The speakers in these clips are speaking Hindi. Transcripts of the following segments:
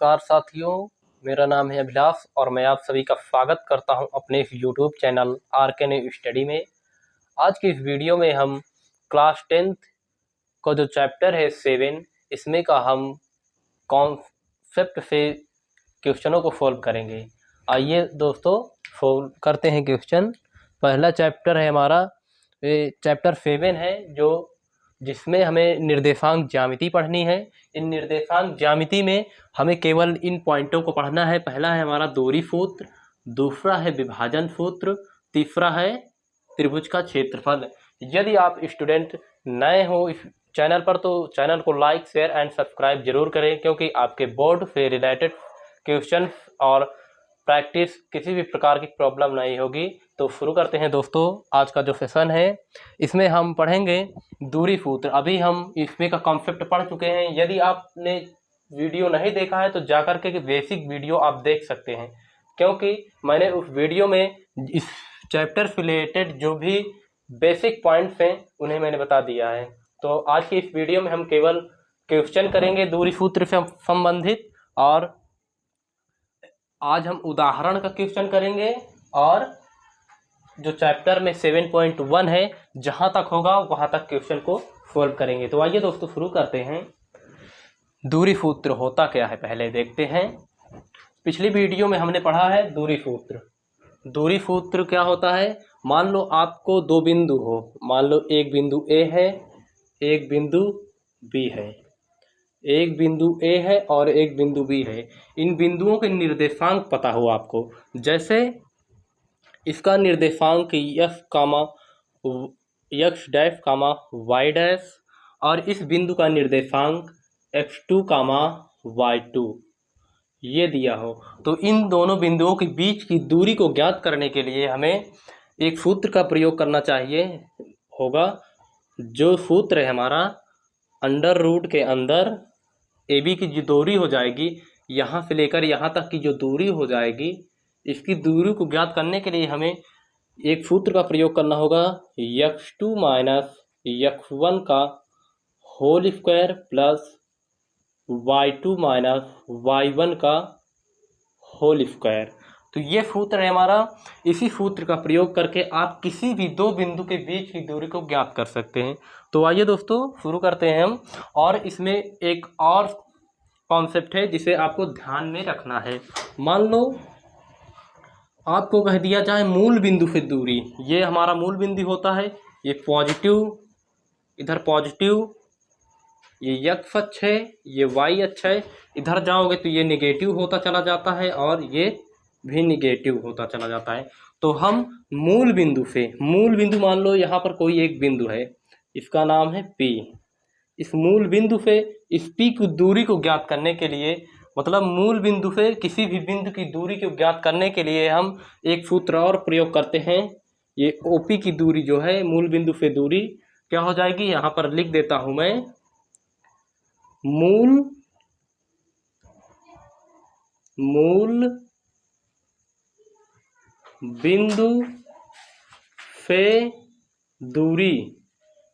नमस्कार साथियों, मेरा नाम है अभिलाष और मैं आप सभी का स्वागत करता हूं अपने इस यूट्यूब चैनल RK स्टडी में। आज की इस वीडियो में हम क्लास 10th का जो चैप्टर है 7, इसमें का हम कॉन्सेप्ट से क्वेश्चनों को सॉल्व करेंगे। आइए दोस्तों सॉल्व करते हैं क्वेश्चन। पहला चैप्टर है हमारा चैप्टर 7 है जिसमें हमें निर्देशांक ज्यामिति पढ़नी है। इन निर्देशांक ज्यामिति में हमें केवल इन पॉइंटों को पढ़ना है। पहला है हमारा दूरी सूत्र, दूसरा है विभाजन सूत्र, तीसरा है त्रिभुज का क्षेत्रफल। यदि आप स्टूडेंट नए हो इस चैनल पर तो चैनल को लाइक, शेयर एंड सब्सक्राइब जरूर करें, क्योंकि आपके बोर्ड से रिलेटेड क्वेश्चन और प्रैक्टिस किसी भी प्रकार की प्रॉब्लम नहीं होगी। तो शुरू करते हैं दोस्तों आज का जो सेशन है। इसमें हम पढ़ेंगे दूरी सूत्र। अभी हम इसमें का कॉन्सेप्ट पढ़ चुके हैं। यदि आपने वीडियो नहीं देखा है तो जाकर के बेसिक वीडियो आप देख सकते हैं, क्योंकि मैंने उस वीडियो में इस चैप्टर से रिलेटेड जो भी बेसिक पॉइंट्स हैं उन्हें मैंने बता दिया है। तो आज की इस वीडियो में हम केवल क्वेश्चन करेंगे दूरी सूत्र से संबंधित, और आज हम उदाहरण का क्वेश्चन करेंगे और जो चैप्टर में 7.1 है जहां तक होगा वहां तक क्वेश्चन को सॉल्व करेंगे। तो आइए दोस्तों शुरू करते हैं। दूरी सूत्र होता क्या है पहले देखते हैं। पिछली वीडियो में हमने पढ़ा है दूरी सूत्र। दूरी सूत्र क्या होता है? मान लो आपको दो बिंदु हो, मान लो एक बिंदु ए है, एक बिंदु बी है, एक बिंदु ए है और एक बिंदु बी है। इन बिंदुओं के निर्देशांक पता हो आपको। जैसे इसका निर्देशांक x डैश कामा y डैश और इस बिंदु का निर्देशांक x2 कामा y2 ये दिया हो, तो इन दोनों बिंदुओं के बीच की दूरी को ज्ञात करने के लिए हमें एक सूत्र का प्रयोग करना चाहिए होगा। जो सूत्र है हमारा, अंडर रूट के अंदर ए बी की जो दूरी हो जाएगी, यहाँ से लेकर यहाँ तक की जो दूरी हो जाएगी, इसकी दूरी को ज्ञात करने के लिए हमें एक सूत्र का प्रयोग करना होगा। x2 माइनस x1 का whole square plus y2 minus y1 का होल स्क्वायर। तो ये सूत्र है हमारा। इसी सूत्र का प्रयोग करके आप किसी भी दो बिंदु के बीच की दूरी को ज्ञात कर सकते हैं। तो आइए दोस्तों शुरू करते हैं हम। और इसमें एक और कॉन्सेप्ट है जिसे आपको ध्यान में रखना है। मान लो आपको कह दिया जाए मूल बिंदु से दूरी, ये हमारा मूल बिंदु होता है, ये पॉजिटिव, इधर पॉजिटिव, ये x अक्ष है, ये y अक्ष है। इधर जाओगे तो ये निगेटिव होता चला जाता है और ये भी निगेटिव होता चला जाता है। तो हम मूल बिंदु मान लो यहाँ पर कोई एक बिंदु है, इसका नाम है P। इस मूल बिंदु से इस P की दूरी को ज्ञात करने के लिए, मतलब मूल बिंदु से किसी भी बिंदु की दूरी को ज्ञात करने के लिए हम एक सूत्र और प्रयोग करते हैं। ये OP की दूरी जो है, मूल बिंदु से दूरी क्या हो जाएगी, यहाँ पर लिख देता हूँ मैं। मूल बिंदु से दूरी,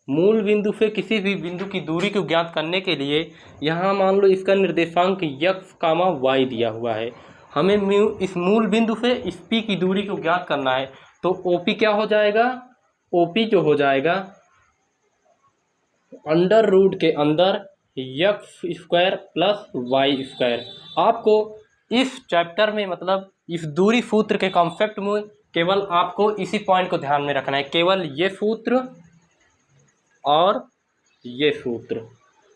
मूल बिंदु से किसी भी बिंदु की दूरी को ज्ञात करने के लिए यहाँ मान लो इसका निर्देशांक x कामा y दिया हुआ है। हमें इस मूल बिंदु से इस P की दूरी को ज्ञात करना है। तो OP क्या हो जाएगा? OP जो हो जाएगा अंडर रूट के अंदर x square plus y square. आपको इस चैप्टर में, मतलब इस दूरी सूत्र के कॉन्सेप्ट में, केवल आपको इसी पॉइंट को ध्यान में रखना है। केवल ये सूत्र और ये सूत्र,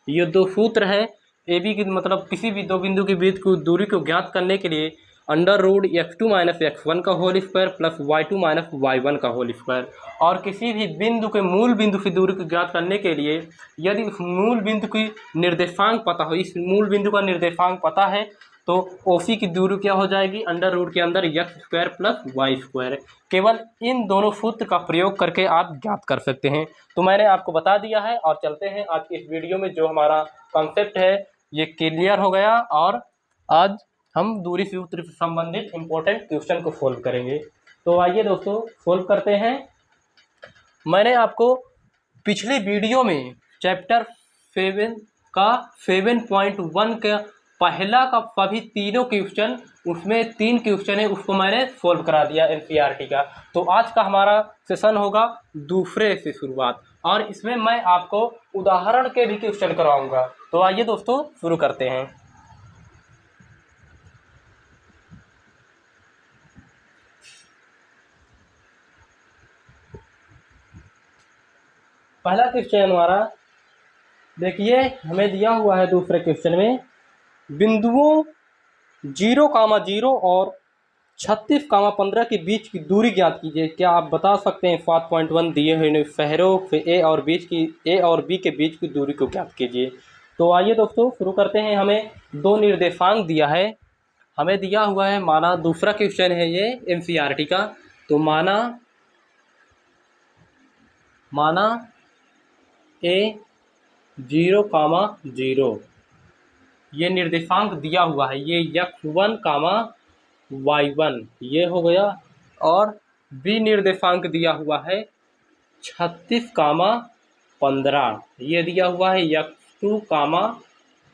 ये दो सूत्र है ए बी की, मतलब किसी भी दो बिंदु के बीच की दूरी को ज्ञात करने के लिए under root x2 minus x1 का whole square plus y2 minus y1 का होल स्क्वायर। और किसी भी बिंदु के मूल बिंदु की दूरी को ज्ञात करने के लिए यदि उस मूल बिंदु की निर्देशांक पता हो, इस मूल बिंदु का निर्देशांक पता है, तो OC की दूरी क्या हो जाएगी, अंडर रूट के अंदर x square plus y square. केवल इन दोनों सूत्र का प्रयोग करके आप ज्ञात कर सकते हैं। तो मैंने आपको बता दिया है और चलते हैं आज की इस वीडियो में। जो हमारा कॉन्सेप्ट है ये क्लियर हो गया और आज हम दूरी सूत्र से संबंधित इंपॉर्टेंट क्वेश्चन को सोल्व करेंगे। तो आइए दोस्तों सोल्व करते हैं। मैंने आपको पिछली वीडियो में चैप्टर 7 का 7.1 का पहला का सभी तीनों क्वेश्चन, उसमें 3 क्वेश्चन है, उसको मैंने सोल्व करा दिया एनसीईआरटी का। तो आज का हमारा सेशन होगा दूसरे से शुरुआत, और इसमें मैं आपको उदाहरण के भी क्वेश्चन करवाऊंगा। तो आइए दोस्तों शुरू करते हैं। पहला क्वेश्चन हमारा देखिए, हमें दिया हुआ है दूसरे क्वेश्चन में बिंदुओं 0,0 और 36,15 के बीच की दूरी ज्ञात कीजिए। क्या आप बता सकते हैं? 7.1 दिए हुए शहरों से ए और बी के बीच की दूरी को ज्ञात कीजिए। तो आइए दोस्तों शुरू करते हैं। हमें 2 निर्देशांक दिया है, हमें दिया हुआ है, माना दूसरा क्वेश्चन है ये एनसीईआरटी का। तो माना ए 0,0 ये निर्देशांक दिया हुआ है, ये x1, y1 ये हो गया, और बी निर्देशांक दिया हुआ है 36,15 ये दिया हुआ है x2,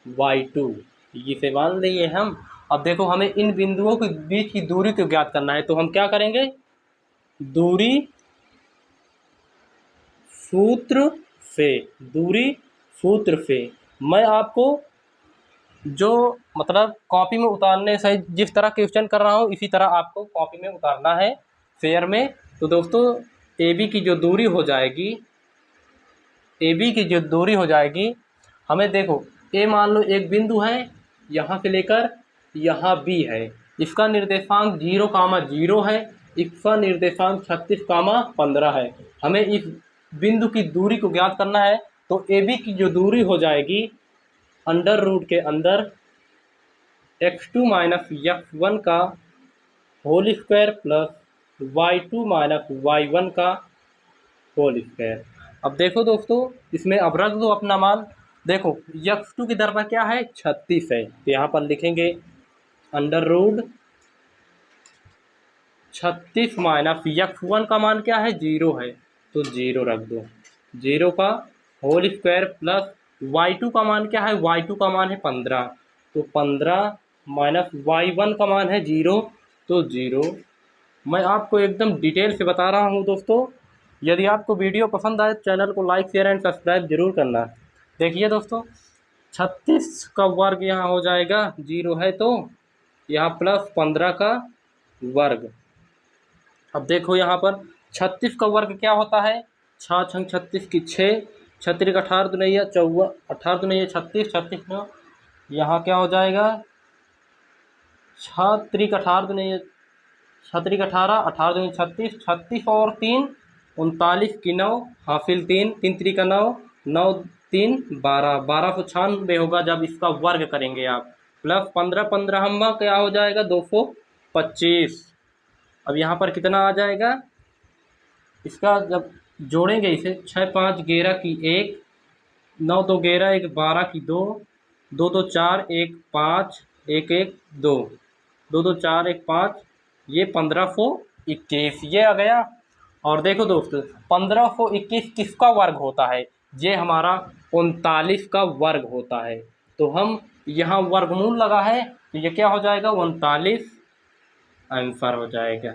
y2 इसे मान लिए हम। अब देखो, हमें इन बिंदुओं के बीच की दूरी को ज्ञात करना है। तो हम क्या करेंगे? दूरी सूत्र से मैं आपको जो मतलब कॉपी में उतारने से जिस तरह क्वेश्चन कर रहा हूँ, इसी तरह आपको कॉपी में उतारना है फेयर में। तो दोस्तों ए बी की जो दूरी हो जाएगी, हमें देखो, ए मान लो एक बिंदु है, यहाँ से लेकर यहाँ बी है, इसका निर्देशांक 0,0 है, इसका निर्देशांक 36,15 है। हमें इस बिंदु की दूरी को ज्ञात करना है। तो ए बी की जो दूरी हो जाएगी अंडर रूट के अंदर x2 माइनस x1 का whole square plus y2 minus y1 का होल स्क्वायर। अब देखो दोस्तों, इसमें अब रख दो अपना मान। देखो x2 की दर क्या है? 36 है, तो यहाँ पर लिखेंगे अंडर रूट 36 माइनस x1 का मान क्या है? 0 है, तो 0 रख दो, 0 का होल स्क्वायर प्लस y2 का मान क्या है? y2 का मान है 15, तो 15 माइनस y1 का मान है 0, तो 0। मैं आपको एकदम डिटेल से बता रहा हूँ दोस्तों। यदि आपको वीडियो पसंद आए तो चैनल को लाइक, शेयर एंड सब्सक्राइब जरूर करना। देखिए दोस्तों, 36 का वर्ग यहाँ हो जाएगा, 0 है तो यहाँ प्लस 15 का वर्ग। अब देखो यहाँ पर 36 का वर्ग क्या होता है? 6 छंग 36 की 6, 36 18 दुनैया 14, 18 दुनैया 36, 36 9, यहाँ क्या हो जाएगा? 6 त्रिक 18 दुनैया 6 त्रिक 18, 18 दुनी 36, 36 और 3 39 की 9 हासिल 3, 3 त्रिक 9, 9 3 12, 1296 होगा जब इसका वर्ग करेंगे आप, प्लस 15 15 हम क्या हो जाएगा? 225। अब यहाँ पर कितना आ जाएगा? इसका जब जोड़ेंगे इसे, 6 5 11 की 1, 9 2 11, 1 12 की 2, 2 2 4, 1 5, 1 1 2, 2 2 4 1 5, ये 1521 ये आ गया। और देखो दोस्तों, 1521 किसका वर्ग होता है? ये हमारा 39 का वर्ग होता है। तो हम यहाँ वर्गमूल लगा है, तो ये क्या हो जाएगा? 39 आंसर हो जाएगा।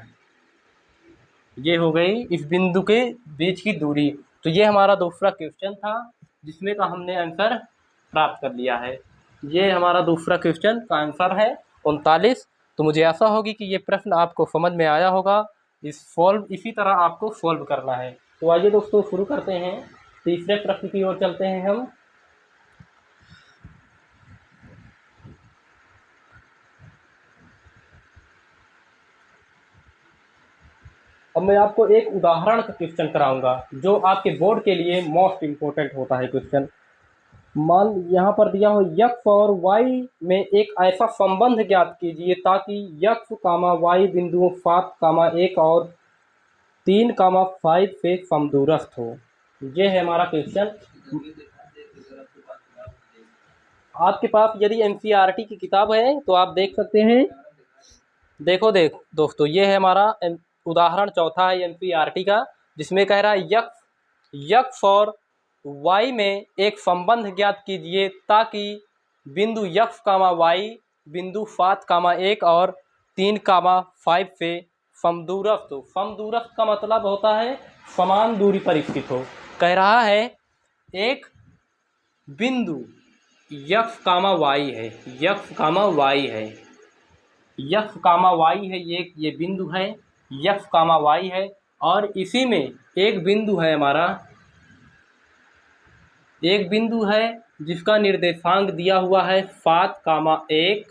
ये हो गई इस बिंदु के बीच की दूरी। तो ये हमारा दूसरा क्वेश्चन था, जिसमें का हमने आंसर प्राप्त कर लिया है। ये हमारा दूसरा क्वेश्चन का आंसर है 39। तो मुझे आशा होगी कि ये प्रश्न आपको समझ में आया होगा। इसी तरह आपको सॉल्व करना है। तो आइए दोस्तों शुरू करते हैं, तीसरे प्रश्न की ओर चलते हैं हम। अब मैं आपको एक उदाहरण का क्वेश्चन कराऊंगा, जो आपके बोर्ड के लिए मोस्ट इम्पोर्टेंट होता है क्वेश्चन। मान यहाँ पर दिया हो x और y में एक ऐसा संबंध ज्ञात कीजिए ताकि x, y बिंदुओं 7, 1 और 3, 5 से समदूरस्थ हो। ये है हमारा क्वेश्चन। आपके पास यदि एनसीईआरटी की किताब है तो आप देख सकते हैं। देखो दोस्तों, ये है हमारा उदाहरण चौथा है एनसीईआरटी का, जिसमें कह रहा है x और y में एक संबंध ज्ञात कीजिए ताकि बिंदु यक्स कामा वाई बिंदु 7 कामा 1 और 3 कामा 5 से समदूरस्थ हो। समदूरस्थ का मतलब होता है समान दूरी पर स्थित हो। कह रहा है एक बिंदु यक्स कामा वाई है, यक्स कामा वाई है, यक्स कामा वाई है, ये बिंदु है, यक्स कामा वाई है। और इसी में एक बिंदु है हमारा, एक बिंदु है जिसका निर्देशांक दिया हुआ है 7 कामा 1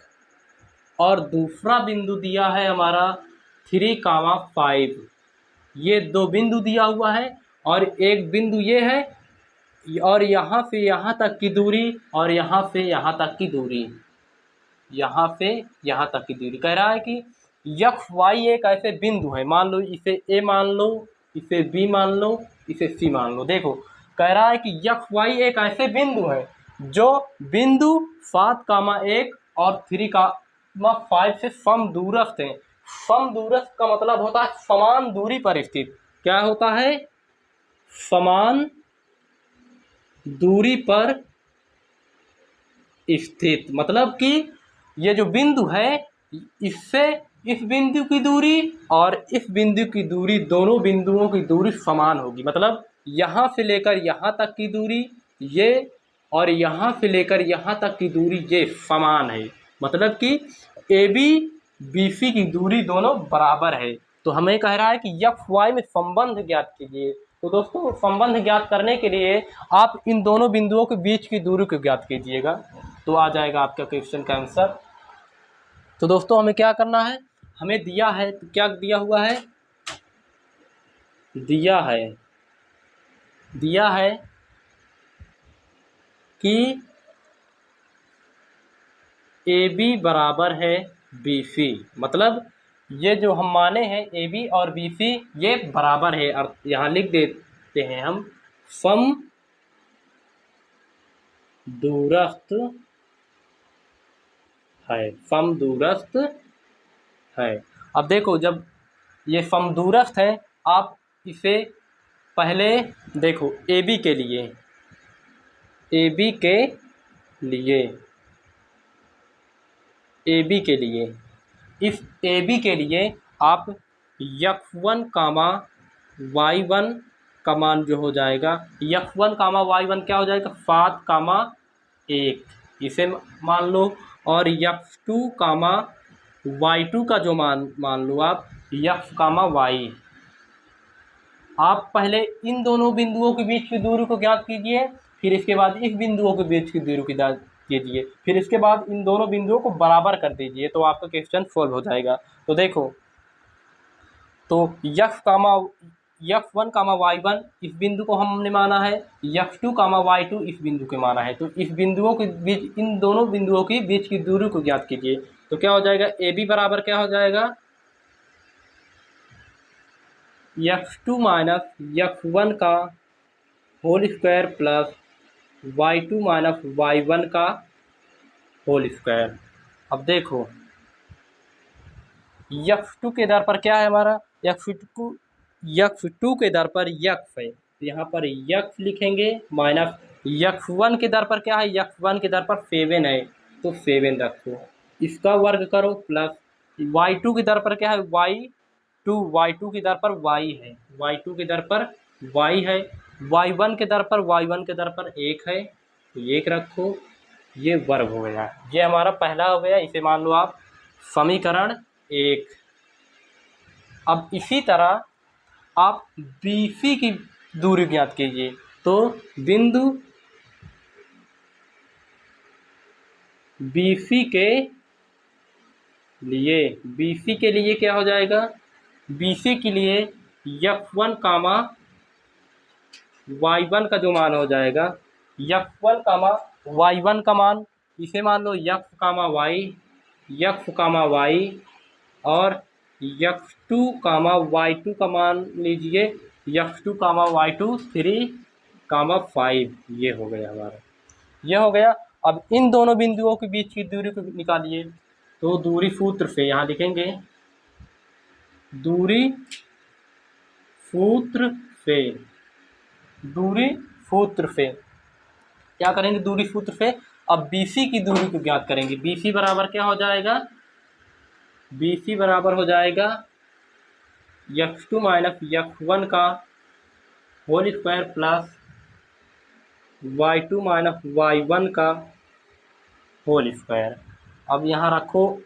और दूसरा बिंदु दिया है हमारा 3 कामा 5। ये दो बिंदु दिया हुआ है और एक बिंदु ये है और यहाँ से यहाँ तक की दूरी और यहाँ से यहाँ तक की दूरी, यहाँ से यहाँ तक की दूरी। कह रहा है कि यक्स वाई एक ऐसे बिंदु है, मान लो इसे ए मान लो, इसे बी मान लो, इसे सी मान लो। देखो कह रहा है कि यक्स वाई एक ऐसे बिंदु है जो बिंदु 7 कामा 1 और 3 कामा 5 से समदूरस्थ है। समदूरस्थ का मतलब होता है समान दूरी पर स्थित। क्या होता है? समान दूरी पर स्थित। मतलब कि ये जो बिंदु है इससे इस बिंदु की दूरी और इस बिंदु की दूरी, दोनों बिंदुओं की दूरी समान होगी। मतलब यहाँ से लेकर यहाँ तक की दूरी ये और यहाँ से लेकर यहाँ तक की दूरी ये समान है। मतलब कि ए बी बी सी की दूरी दोनों बराबर है। तो हमें कह रहा है कि यक्स वाई में संबंध ज्ञात कीजिए। तो दोस्तों संबंध ज्ञात करने के लिए आप इन दोनों बिंदुओं के बीच की दूरी को ज्ञात कीजिएगा, तो आ जाएगा आपका क्वेश्चन का आंसर। तो दोस्तों हमें क्या करना है, हमें दिया है, तो क्या दिया हुआ है, दिया है कि ए बी बराबर है बी सी। मतलब ये जो हम माने हैं ए बी और बी सी ये बराबर है। और यहाँ लिख देते हैं हम समदूरस्थ है, समदूरस्थ है। अब देखो जब ये समदूरस्थ है, आप इसे पहले देखो ए बी के लिए, ए बी के लिए, ए बी के लिए, इस ए बी के लिए आप x1 कामा y1 का मान जो हो जाएगा, x1 कामा y1 क्या हो जाएगा 7 कामा 1 इसे मान लो। और x2 कामा y2 का जो मान लो आप x कामा y। आप पहले इन दोनों बिंदुओं के बीच की दूरी को ज्ञात कीजिए, फिर इसके बाद इस बिंदुओं के बीच की दूरी को ज्ञात कीजिए, फिर इसके बाद इन दोनों बिंदुओं को बराबर कर दीजिए, तो आपका क्वेश्चन सॉल्व हो जाएगा। तो देखो, तो x1 कामा y1 इस बिंदु को हमने माना है, x2 कामा y2 इस बिंदु के माना है। तो इस बिंदुओं के बीच, इन दोनों बिंदुओं की बीच की दूरी को ज्ञात कीजिए। तो क्या हो जाएगा, ए बी बराबर क्या हो जाएगा, x2 माइनस x1 का whole square plus y2 minus y1 का होल स्क्वायर। अब देखो x2 के दर पर क्या है हमारा, x2 के दर पर x है, तो यहाँ पर x लिखेंगे, माइनस x1 के दर पर क्या है, x1 के दर पर 7 है, तो 7 रखो, इसका वर्ग करो, प्लस y2 की दर पर क्या है, y2 की दर पर y है, y2 की दर पर y है, y1 के दर पर 1 है, तो 1 रखो, ये वर्ग हो गया। ये हमारा पहला हो गया, इसे मान लो आप समीकरण 1। अब इसी तरह आप BC की दूरी ज्ञात कीजिए। तो बिंदु BC के लिए क्या हो जाएगा, BC के लिए x1 कामा y1 का जो मान हो जाएगा, x1 कामा y1 का मान, इसे मान लो x कामा y और x2 कामा y2 का मान लीजिए, x2 कामा y2 3 कामा 5। ये हो गया हमारा, ये हो गया। अब इन दोनों बिंदुओं के बीच की दूरी को निकालिए। तो दूरी सूत्र से यहाँ लिखेंगे, दूरी सूत्र से क्या करेंगे, दूरी सूत्र से अब BC की दूरी को ज्ञात करेंगे। BC बराबर क्या हो जाएगा, BC बराबर हो जाएगा x2 माइनस x1 का whole square plus y2 minus y1 का होल स्क्वायर। अब यहाँ रखो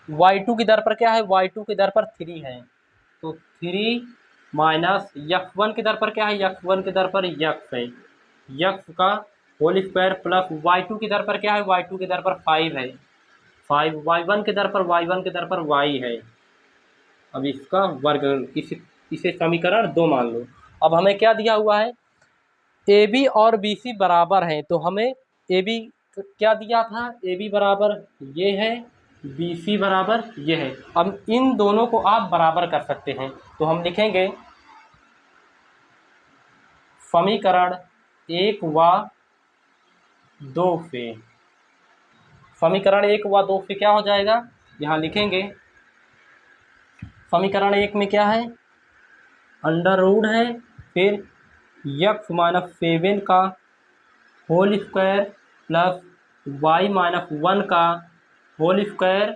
y2 की दर पर क्या है, y2 की दर पर 3 है, तो 3 माइनस x1 की दर पर क्या है, x1 की दर पर x है, x का होल स्क्वायर प्लस y2 की दर पर क्या है, y2 की दर पर 5 है, 5 y1 की दर पर y1 की दर पर y है। अब इसका वर्ग, इसे समीकरण 2 मान लो। अब हमें क्या दिया हुआ है, AB और BC बराबर हैं, तो हमें AB क्या दिया था, AB बराबर ये है, BC बराबर ये है। अब इन दोनों को आप बराबर कर सकते हैं, तो हम लिखेंगे समीकरण 1 व 2 से, समीकरण 1 व 2 से क्या हो जाएगा, यहाँ लिखेंगे समीकरण 1 में क्या है, अंडर रूट है, फिर x माइनस 7 का whole square plus y minus 1 का होल स्क्वायर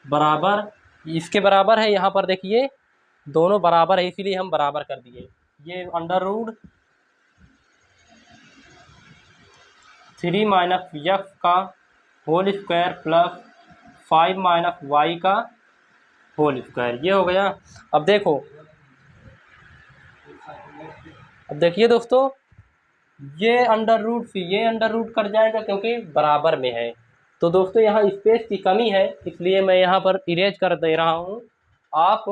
बराबर, इसके बराबर है, यहाँ पर देखिए दोनों बराबर है इसीलिए हम बराबर कर दिए। ये अंडर रूट 3 माइनस x का whole square plus 5 minus y का होल स्क्वायर, ये हो गया। अब देखिए दोस्तों, ये अंडर रूट से ये अंडर रूट कट जाएगा क्योंकि बराबर में है। तो दोस्तों यहाँ स्पेस की कमी है इसलिए मैं यहाँ पर इरेज कर दे रहा हूँ, आप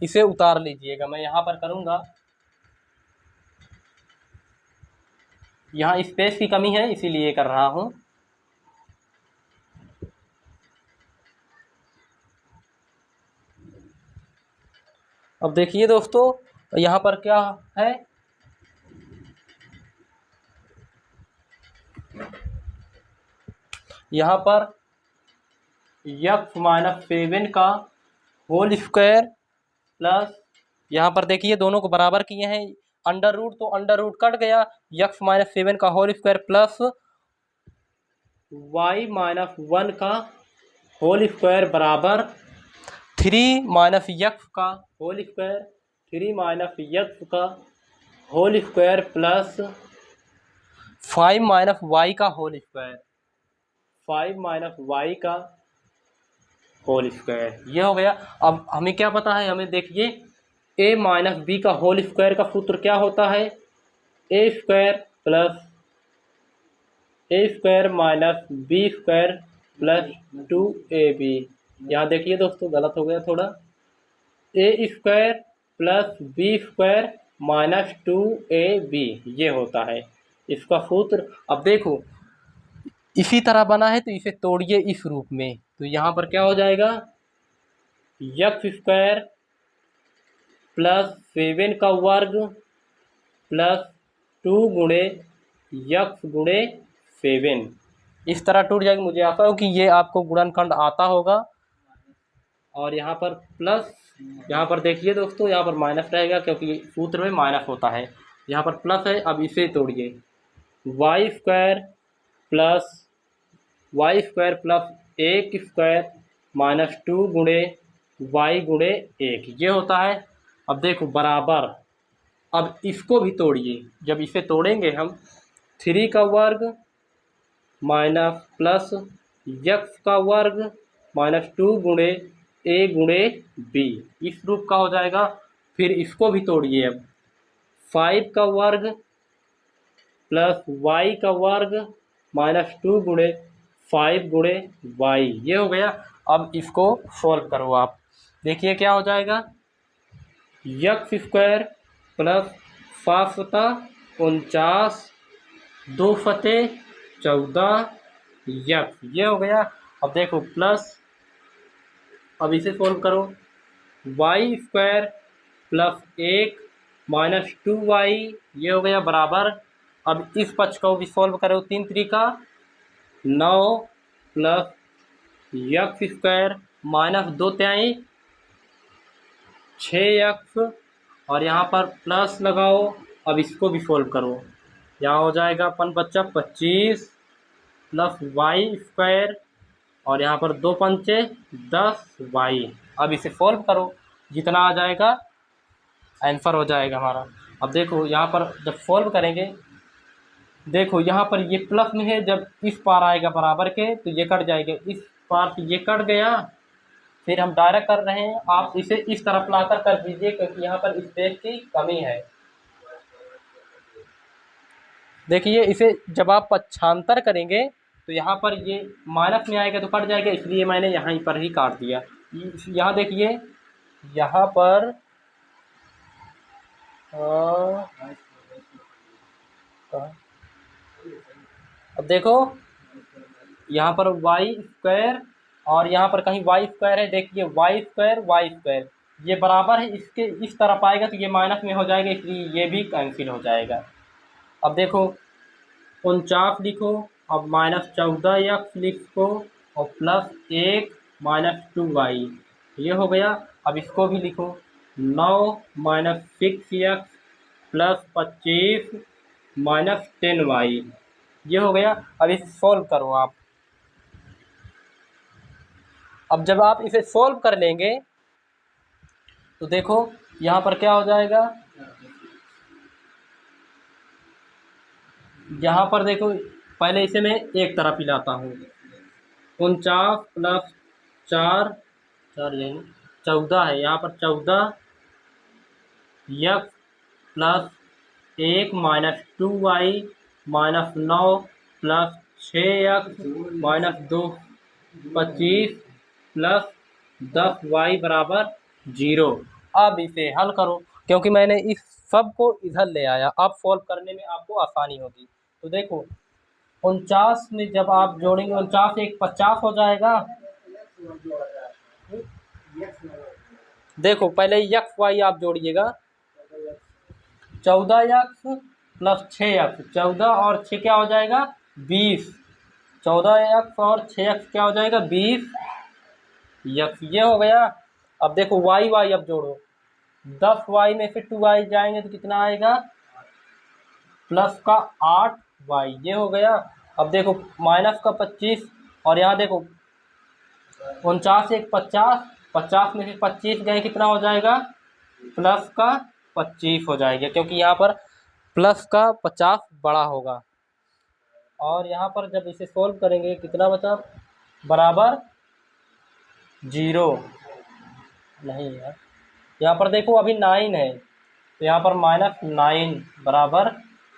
इसे उतार लीजिएगा, मैं यहाँ पर करूँगा, यहाँ स्पेस की कमी है इसीलिए कर रहा हूँ। अब देखिए दोस्तों, यहाँ पर क्या है, यहाँ पर x माइनस 7 का होल स्क्वायर प्लस, यहाँ पर देखिए दोनों को बराबर किए हैं, अंडर रूट तो अंडर रूट कट गया, x माइनस 7 का whole square plus y minus 1 का होल स्क्वायर बराबर 3 माइनस x का होल स्क्वायर, 3 माइनस x का whole square plus 5 minus y का होल स्क्वायर, 5 माइनस y का होल स्क्वायर, ये हो गया। अब हमें क्या पता है, हमें देखिए a माइनस b का होल स्क्वायर का सूत्र क्या होता है, a square plus a square minus b square plus 2ab। यहाँ देखिए दोस्तों गलत हो गया थोड़ा, a square plus b square minus 2ab ये होता है इसका सूत्र। अब देखो इसी तरह बना है तो इसे तोड़िए इस रूप में, तो यहाँ पर क्या हो जाएगा, x स्क्वायर प्लस 7 का वर्ग प्लस 2 गुणे x गुणे 7, इस तरह टूट जाएगी। मुझे आशा हो कि ये आपको गुणनखंड आता होगा। और यहाँ पर प्लस, यहाँ पर देखिए दोस्तों यहाँ पर माइनस रहेगा क्योंकि सूत्र में माइनस होता है, यहाँ पर प्लस है। अब इसे तोड़िए, Y square plus 1 square minus 2 गुणे वाई गुणे 1 ये होता है। अब देखो बराबर, अब इसको भी तोड़िए, जब इसे तोड़ेंगे हम 3 का वर्ग माइनस प्लस x का वर्ग माइनस 2 गुणे a गुणे b इस रूप का हो जाएगा। फिर इसको भी तोड़िए, अब 5 का वर्ग प्लस y का वर्ग माइनस 2 गुणे 5 गुणे y ये हो गया। अब इसको सॉल्व करो आप, देखिए क्या हो जाएगा, x स्क्वायर प्लस 5 बटा 49 2 फते 14 x ये हो गया। अब देखो प्लस, अब इसे सोल्व करो, y square plus 1 minus 2y ये हो गया बराबर। अब इस पक्ष को भी सोल्व करो, 3 Trika 9 plus x square minus 2 तिहाई 6x और यहाँ पर प्लस लगाओ अब इसको भी सोल्व करो। यहाँ हो जाएगा अपन बच्चा 25 प्लस वाई स्क्वायर और यहाँ पर 2 पंचे 10 वाई। अब इसे सोल्व करो, जितना आ जाएगा आंसर हो जाएगा हमारा। अब देखो यहाँ पर जब सोल्व करेंगे, देखो यहाँ पर ये प्लस में है, जब इस पार आएगा बराबर के तो ये कट जाएगा, इस पार से ये कट गया। फिर हम डायरेक्ट कर रहे हैं, आप इसे इस तरफ लाकर कर दीजिए क्योंकि यहाँ पर स्पेस की कमी है। देखिए इसे जब आप पक्षांतर करेंगे तो यहाँ पर ये माइनस में आएगा तो कट जाएगा, इसलिए मैंने यहाँ पर ही काट दिया। यहाँ देखिए यहाँ पर अब देखो यहाँ पर वाई स्क्वायर और यहाँ पर कहीं वाई स्क्वायर है, देखिए वाई स्क्वायर ये बराबर है, इसके इस तरफ आएगा तो ये माइनस में हो जाएगा, इसलिए ये भी कैंसिल हो जाएगा। अब देखो 49 लिखो, अब -14x लिखो और +1 -2y, ये हो गया। अब इसको भी लिखो 9 -6x +25 -10y, ये हो गया। अब इसे सोल्व करो आप। अब जब आप इसे सोल्व कर लेंगे तो देखो यहाँ पर क्या हो जाएगा, यहाँ पर देखो पहले इसे मैं एक तरफ ही लाता हूँ। 49 प्लस 4 4 यानी 14 है, यहाँ पर 14 x plus 1 -2y -9 plus 6x -2 25 plus 10y बराबर 0। अब इसे हल करो, क्योंकि मैंने इस सब को इधर ले आया, अब सॉल्व करने में आपको आसानी होगी। तो देखो 49 में जब आप जोड़ेंगे 49 एक 50 हो जाएगा। देखो पहले यक्स वाई आप जोड़िएगा, 14x प्लस 6x, 14 और 6 क्या हो जाएगा 20, 14x और 6x क्या हो जाएगा 20 यक्स, ये हो गया। अब देखो वाई अब जोड़ो, 10y में से 2y जाएंगे तो कितना आएगा प्लस का 8y, ये हो गया। अब देखो माइनस का 25 और यहाँ देखो 49 एक 50, 50 में से 25 गए कितना हो जाएगा प्लस का 25 हो जाएगा, क्योंकि यहाँ पर प्लस का 50 बड़ा होगा। और यहाँ पर जब इसे सोल्व करेंगे कितना बचा बराबर 0 नहीं है, यहाँ पर देखो अभी 9 है तो यहाँ पर -9 बराबर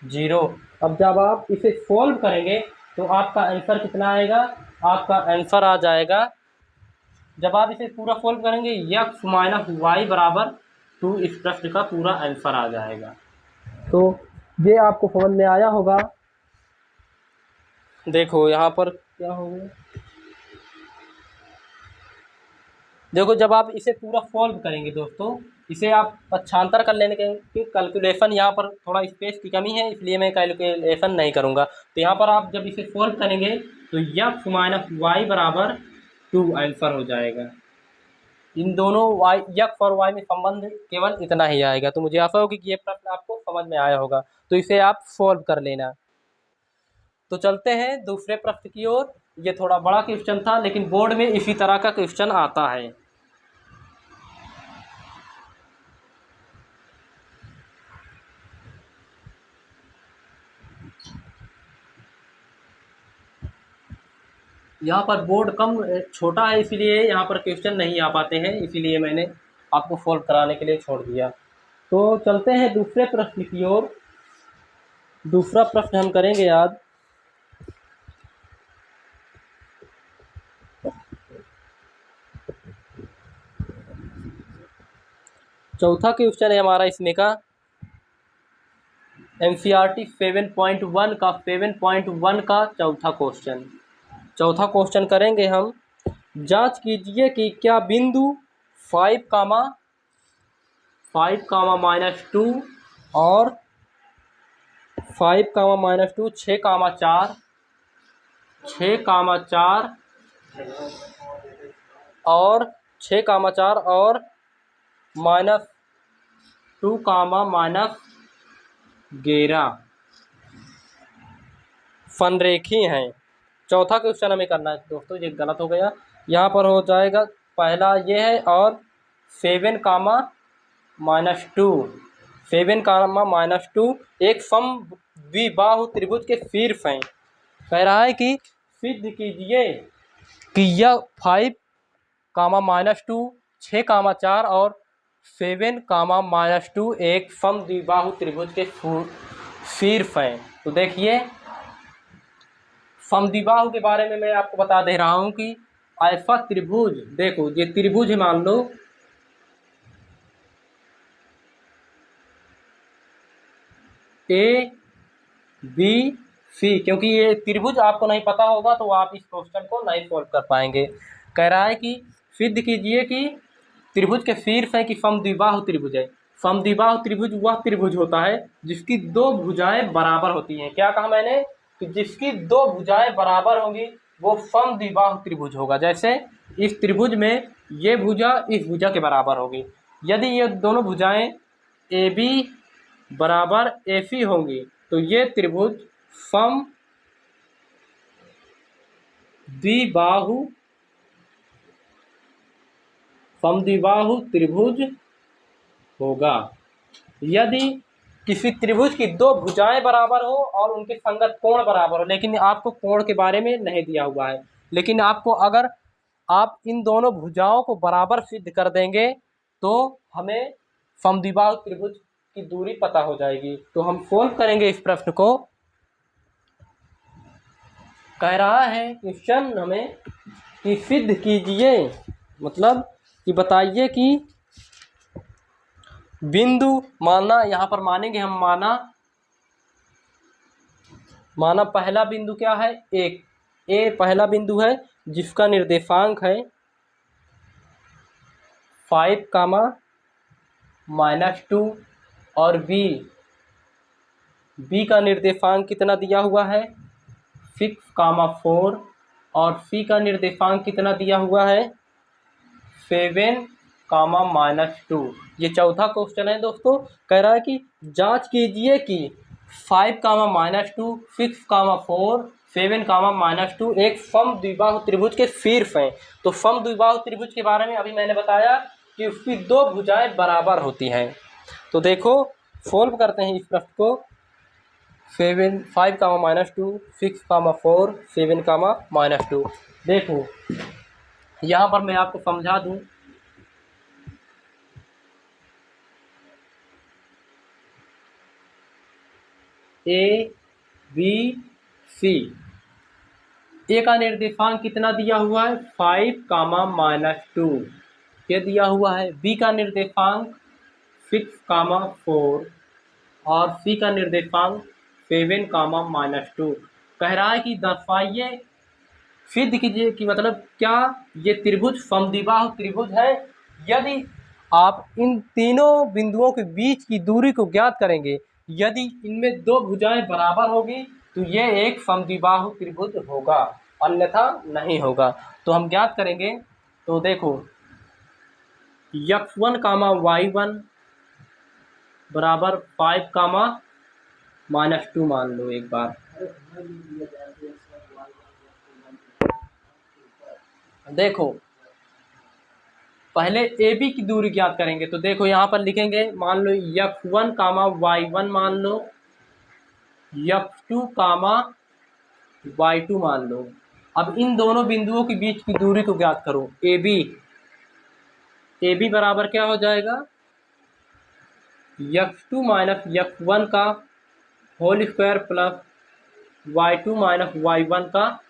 0। अब जब आप इसे सोल्व करेंगे तो आपका आंसर कितना आएगा, आपका आंसर आ जाएगा, जब आप इसे पूरा सोल्व करेंगे x -y बराबर 2, इस प्रश्न का पूरा आंसर आ जाएगा। तो ये आपको समझ में आया होगा। देखो यहाँ पर क्या हो गया, देखो जब आप इसे पूरा सॉल्व करेंगे दोस्तों, इसे आप पक्षांतर कर लेने के कैलकुलेशन, यहाँ पर थोड़ा स्पेस की कमी है इसलिए मैं कैलकुलेशन नहीं करूँगा। तो यहाँ पर आप जब इसे सॉल्व करेंगे तो x -y बराबर 2 आंसर हो जाएगा। इन दोनों x और y में संबंध केवल इतना ही आएगा। तो मुझे आशा होगी कि ये प्रश्न आपको समझ में आया होगा, तो इसे आप सॉल्व कर लेना। तो चलते हैं दूसरे प्रश्न की ओर। ये थोड़ा बड़ा क्वेश्चन था लेकिन बोर्ड में इसी तरह का क्वेश्चन आता है। यहाँ पर बोर्ड कम छोटा है इसलिए यहाँ पर क्वेश्चन नहीं आ पाते हैं, इसीलिए मैंने आपको सॉल्व कराने के लिए छोड़ दिया। तो चलते हैं दूसरे प्रश्न की ओर। दूसरा प्रश्न हम करेंगे आज चौथा क्वेश्चन है हमारा इसमें का NCERT 7.1 का 7.1 का चौथा क्वेश्चन। चौथा क्वेश्चन करेंगे हम, जांच कीजिए कि क्या बिंदु 5, -2 और 5, -2 6, 4 और 6, 4 और -2, घेरा फनरेखी हैं। चौथा क्वेश्चन हमें करना है दोस्तों, ये गलत हो गया, यहाँ पर हो जाएगा पहला ये है और 7 कामा -2, 7 कामा -2 एक समद्विबाहु त्रिभुज के शीर्ष हैं। कह रहा है कि सिद्ध कीजिए कि यह 5 कामा -2, 6 कामा 4 और 7 कामा -2 एक समद्विबाहु त्रिभुज के शीर्ष हैं। तो देखिए समद्विबाहु के बारे में मैं आपको बता दे रहा हूं कि ऐसा त्रिभुज, देखो ये त्रिभुज है, मान लो ए बी सी, क्योंकि ये त्रिभुज आपको नहीं पता होगा तो आप इस क्वेश्चन को नहीं सॉल्व कर पाएंगे। कह रहा है कि सिद्ध कीजिए कि त्रिभुज के शीर्ष है कि समद्विबाहु त्रिभुज है। समद्विबाहु त्रिभुज वह त्रिभुज होता है जिसकी दो भुजाएं बराबर होती हैं। क्या कहा मैंने कि जिसकी दो भुजाएं बराबर होंगी वो समद्विबाहु त्रिभुज होगा। जैसे इस त्रिभुज में ये भुजा इस भुजा के बराबर होगी। यदि ये दोनों भुजाएं ए बी बराबर ए सी होंगी तो ये त्रिभुज समद्विबाहु त्रिभुज होगा। यदि किसी त्रिभुज की दो भुजाएं बराबर हो और उनके संगत कोण बराबर हो, लेकिन आपको कोण के बारे में नहीं दिया हुआ है, लेकिन आपको अगर आप इन दोनों भुजाओं को बराबर सिद्ध कर देंगे तो हमें समद्विबाहु त्रिभुज की दूरी पता हो जाएगी। तो हम सोल्व करेंगे इस प्रश्न को। कह रहा है क्वेश्चन हमें कि सिद्ध कीजिए, मतलब कि बताइए कि बिंदु माना, यहाँ पर मानेंगे हम, माना पहला बिंदु क्या है, एक ए पहला बिंदु है जिसका निर्देशांक है 5 कामा -2 और बी का निर्देशांक कितना दिया हुआ है 6 कामा 4 और सी का निर्देशांक कितना दिया हुआ है 7 कामा -2। ये चौथा क्वेश्चन है दोस्तों। कह रहा है कि जांच कीजिए कि 5 कामा -2, 6 कामा 4, 7 कामा -2 एक समद्विबाहु त्रिभुज के शीर्ष हैं। तो समद्विबाहु त्रिभुज के बारे में अभी मैंने बताया कि उसकी दो भुजाएं बराबर होती हैं। तो देखो सोल्व करते हैं इस प्रश्न को। 5 कामा -2, 6 कामा 4, 7 कामा -2। देखो यहाँ पर मैं आपको समझा दूं, ए बी सी, ए का निर्देशांक कितना दिया हुआ है 5 कामा -2 ये दिया हुआ है। बी का निर्देशांक 6 कामा 4 और सी का निर्देशांक 7 कामा -2। कह रहा है कि दर्शाइए, सिद्ध कीजिए कि मतलब क्या ये त्रिभुज समद्विबाहु त्रिभुज है। यदि आप इन तीनों बिंदुओं के बीच की दूरी को ज्ञात करेंगे, यदि इनमें दो भुजाएं बराबर होगी तो ये एक समद्विबाहु त्रिभुज होगा, अन्यथा नहीं होगा। तो हम ज्ञात करेंगे। तो देखो x1 कामा y1 बराबर 5 कामा -2 मान लो एक बार। देखो पहले ए बी की दूरी ज्ञात करेंगे। तो देखो यहाँ पर लिखेंगे, मान लो x1 कामा y1 मान लो, x2 कामा y2 मान लो। अब इन दोनों बिंदुओं के बीच की दूरी को ज्ञात करो। ए बी बराबर क्या हो जाएगा x2 माइनस x1 का whole square plus y2 minus y1 का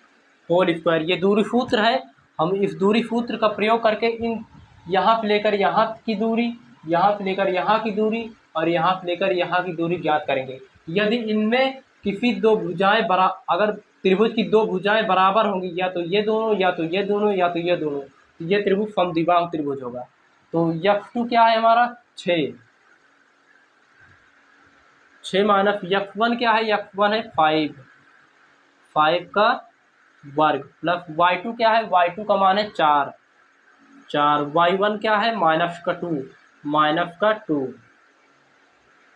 होल स्क्वायर। ये दूरी सूत्र है। हम इस दूरी सूत्र का प्रयोग करके इन यहाँ से लेकर यहाँ की दूरी, यहाँ से लेकर यहाँ की दूरी और यहाँ से लेकर यहाँ की दूरी ज्ञात करेंगे। यदि इनमें किसी दो भुजाएं अगर त्रिभुज की दो भुजाएं बराबर होंगी, या तो ये दोनों या तो ये दोनों या तो ये दोनों, तो ये त्रिभुज समद्विबाहु त्रिभुज होगा। तो x2 क्या है हमारा 6 माइनस x1 क्या है, x1 है 5 का वर्ग प्लस y2 क्या है, y2 का मान है 4, y1 क्या है -2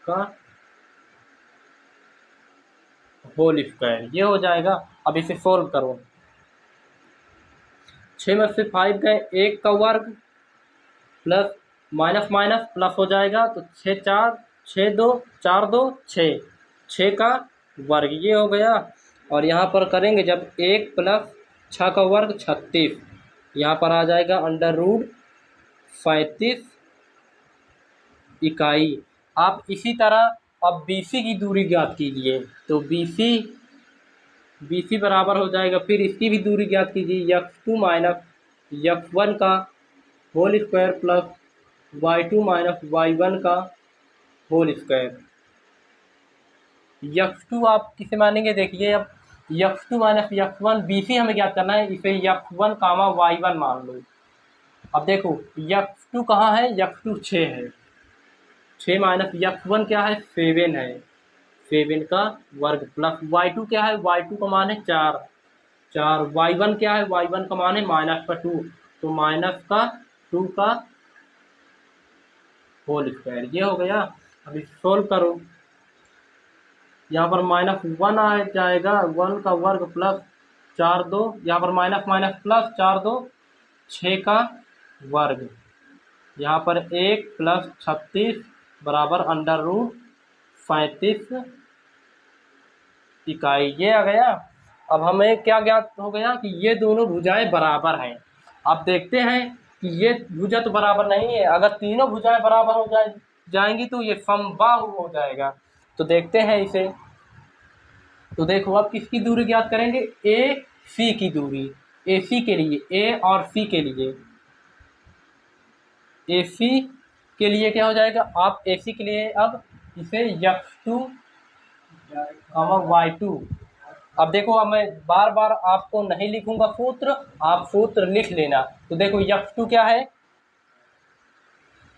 का होल स्क्वायर, ये हो जाएगा। अब इसे सोल्व करो। 6 में से 5 गए, 1 का वर्ग प्लस माइनस माइनस प्लस हो जाएगा, तो 6 4 6 2 4 2 6, 6 का वर्ग ये हो गया। और यहाँ पर करेंगे जब 1 प्लस 6 का वर्ग 36, यहाँ पर आ जाएगा अंडर रूट 35 इकाई। आप इसी तरह अब BC की दूरी ज्ञात कीजिए, तो BC बराबर हो जाएगा, फिर इसकी भी दूरी ज्ञात कीजिए, x2 माइनस x1 का whole square plus y2 minus y1 का होल स्क्वायर। x2 आप किसे मानेंगे, देखिए अब x2 माइनस x1 BC हमें ज्ञात करना है, इसे x1 कामा y1 मान लो। अब देखो x2 कहाँ है, x2 6 है, 6 माइनस x1 क्या है, 7 है, 7 का वर्ग प्लस y2 क्या है, y2 का मान है 4, y1 क्या है, y1 का मान है माइनस का 2, तो माइनस का 2 का होल स्क्वायर, ये हो गया। अभी सोल्व करो। यहाँ पर -1 आ जाएगा, 1 का वर्ग प्लस 4 2, यहाँ पर माइनस माइनस प्लस 4 2 6 का वर्ग, यहाँ पर 1 प्लस 36 बराबर अंडर रूट 35 इकाई, ये आ गया। अब हमें क्या ज्ञात हो गया कि ये दोनों भुजाएं बराबर हैं। अब देखते हैं कि ये भुजा तो बराबर नहीं है, अगर तीनों भुजाएं बराबर हो जाएंगी तो ये समबाहु हो जाएगा। तो देखते हैं इसे। तो देखो अब किसकी दूरी ज्ञात करेंगे, ए सी की दूरी, ए सी के लिए, ए और सी के लिए, ए सी के लिए क्या हो जाएगा, आप ए सी के लिए अब इसे x2 y2। अब देखो अब मैं बार बार आपको नहीं लिखूंगा सूत्र, आप सूत्र लिख लेना। तो देखो x2 क्या है,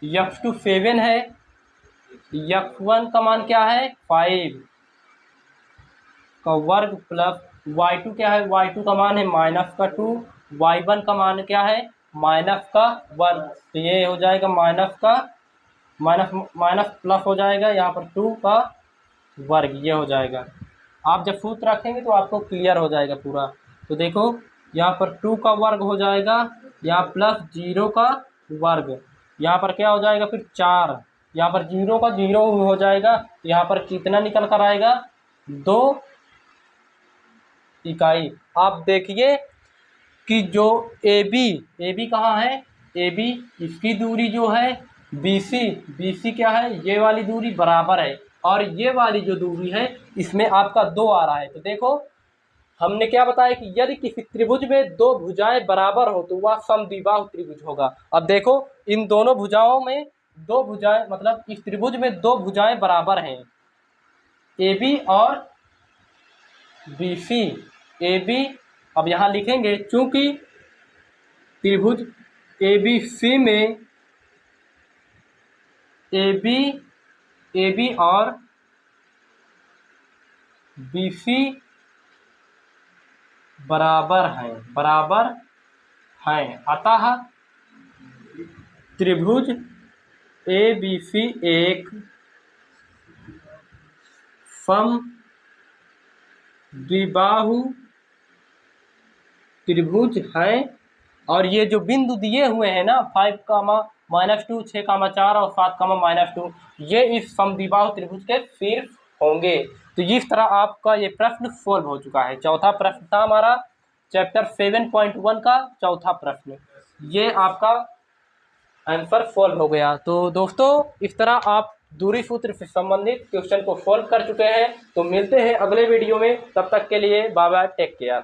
x2 7 है, x1 का मान क्या है 5 का वर्ग प्लस y2 क्या है, y2 का मान है माइनस का 2, y1 का मान क्या है माइनस का 1, तो ये हो जाएगा माइनस का माइनस माइनस प्लस हो जाएगा, यहाँ पर 2 का वर्ग, ये हो जाएगा। आप जब सूत्र रखेंगे तो आपको क्लियर हो जाएगा पूरा। तो देखो यहाँ पर 2 का वर्ग हो जाएगा, यहाँ प्लस 0 का वर्ग, यहाँ पर क्या हो जाएगा फिर 4, यहाँ पर 0 का 0 हो जाएगा, तो यहाँ पर कितना निकल कर आएगा 2 इकाई। आप देखिए कि जो ए बी कहाँ है, ए बी इसकी दूरी जो है BC क्या है, ये वाली दूरी बराबर है, और ये वाली जो दूरी है इसमें आपका 2 आ रहा है। तो देखो हमने क्या बताया कि यदि किसी त्रिभुज में दो भुजाएं बराबर हो तो वह समद्विबाहु त्रिभुज होगा। अब देखो इन दोनों भुजाओं में दो भुजाएं, मतलब इस त्रिभुज में दो भुजाएं बराबर हैं, AB और BC। AB अब यहाँ लिखेंगे, चूंकि त्रिभुज ABC में AB और BC बराबर हैं, अतः त्रिभुज ABC एक समद्विबाहु त्रिभुज है। और ये जो बिंदु दिए हुए हैं ना 5, -2, 6, 4 और 7, -2, ये इस समद्विबाहु त्रिभुज के शीर्ष होंगे। तो इस तरह आपका ये प्रश्न सोल्व हो चुका है। चौथा प्रश्न था हमारा चैप्टर 7.1 का चौथा प्रश्न, ये आपका आंसर सोल्व हो गया। तो दोस्तों इस तरह आप दूरी सूत्र से संबंधित क्वेश्चन को सोल्व कर चुके हैं। तो मिलते हैं अगले वीडियो में, तब तक के लिए बाय बाय, टेक केयर।